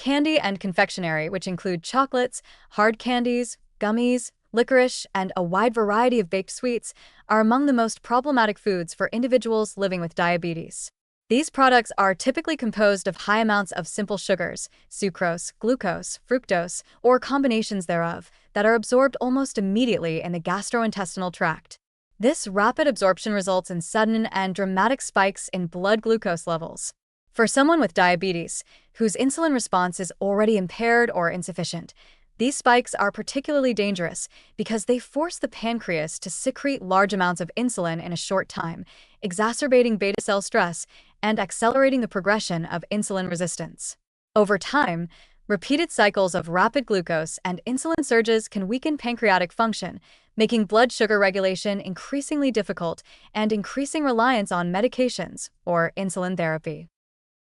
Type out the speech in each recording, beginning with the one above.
Candy and confectionery, which include chocolates, hard candies, gummies, licorice, and a wide variety of baked sweets, are among the most problematic foods for individuals living with diabetes. These products are typically composed of high amounts of simple sugars, sucrose, glucose, fructose, or combinations thereof, that are absorbed almost immediately in the gastrointestinal tract. This rapid absorption results in sudden and dramatic spikes in blood glucose levels. For someone with diabetes, whose insulin response is already impaired or insufficient, these spikes are particularly dangerous because they force the pancreas to secrete large amounts of insulin in a short time, exacerbating beta cell stress and accelerating the progression of insulin resistance. Over time, repeated cycles of rapid glucose and insulin surges can weaken pancreatic function, making blood sugar regulation increasingly difficult and increasing reliance on medications or insulin therapy.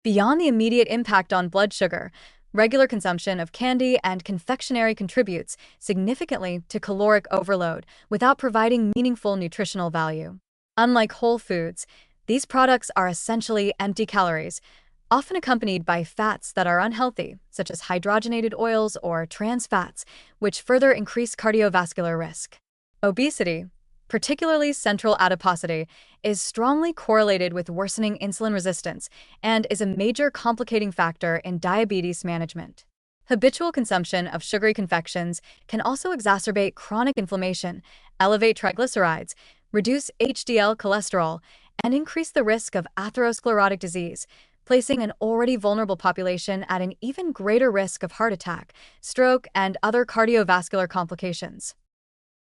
Beyond the immediate impact on blood sugar, regular consumption of candy and confectionery contributes significantly to caloric overload without providing meaningful nutritional value. Unlike whole foods, these products are essentially empty calories, often accompanied by fats that are unhealthy, such as hydrogenated oils or trans fats, which further increase cardiovascular risk. Obesity, particularly central adiposity, is strongly correlated with worsening insulin resistance and is a major complicating factor in diabetes management. Habitual consumption of sugary confections can also exacerbate chronic inflammation, elevate triglycerides, reduce HDL cholesterol, and increase the risk of atherosclerotic disease, placing an already vulnerable population at an even greater risk of heart attack, stroke, and other cardiovascular complications.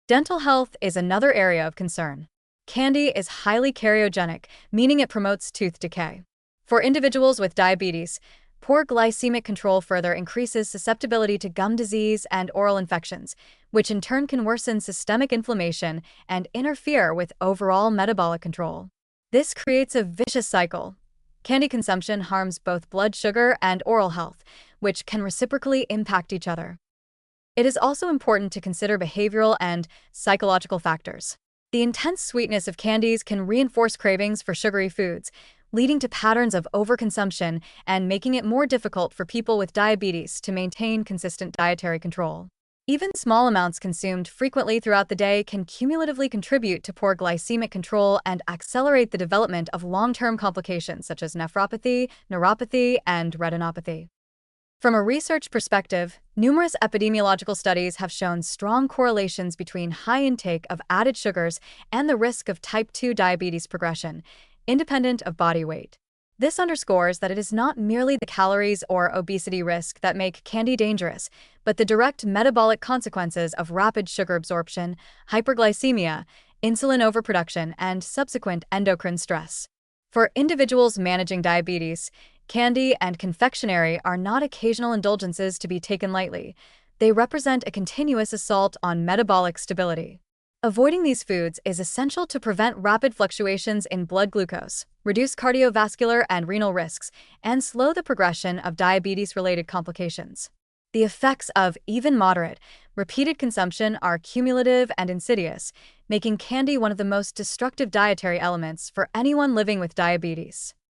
Dental health is another area of concern. Candy is highly cariogenic, meaning it promotes tooth decay. For individuals with diabetes, poor glycemic control further increases susceptibility to gum disease and oral infections, which in turn can worsen systemic inflammation and interfere with overall metabolic control. This creates a vicious cycle. Candy consumption harms both blood sugar and oral health, which can reciprocally impact each other. It is also important to consider behavioral and psychological factors. The intense sweetness of candies can reinforce cravings for sugary foods, leading to patterns of overconsumption and making it more difficult for people with diabetes to maintain consistent dietary control. Even small amounts consumed frequently throughout the day can cumulatively contribute to poor glycemic control and accelerate the development of long-term complications such as nephropathy, neuropathy, and retinopathy. From a research perspective, numerous epidemiological studies have shown strong correlations between high intake of added sugars and the risk of type 2 diabetes progression, independent of body weight. This underscores that it is not merely the calories or obesity risk that make candy dangerous, but the direct metabolic consequences of rapid sugar absorption, hyperglycemia, insulin overproduction, and subsequent endocrine stress. For individuals managing diabetes, candy and confectionery are not occasional indulgences to be taken lightly. They represent a continuous assault on metabolic stability. Avoiding these foods is essential to prevent rapid fluctuations in blood glucose, reduce cardiovascular and renal risks, and slow the progression of diabetes-related complications. The effects of even moderate, repeated consumption are cumulative and insidious, making candy one of the most destructive dietary elements for anyone living with diabetes.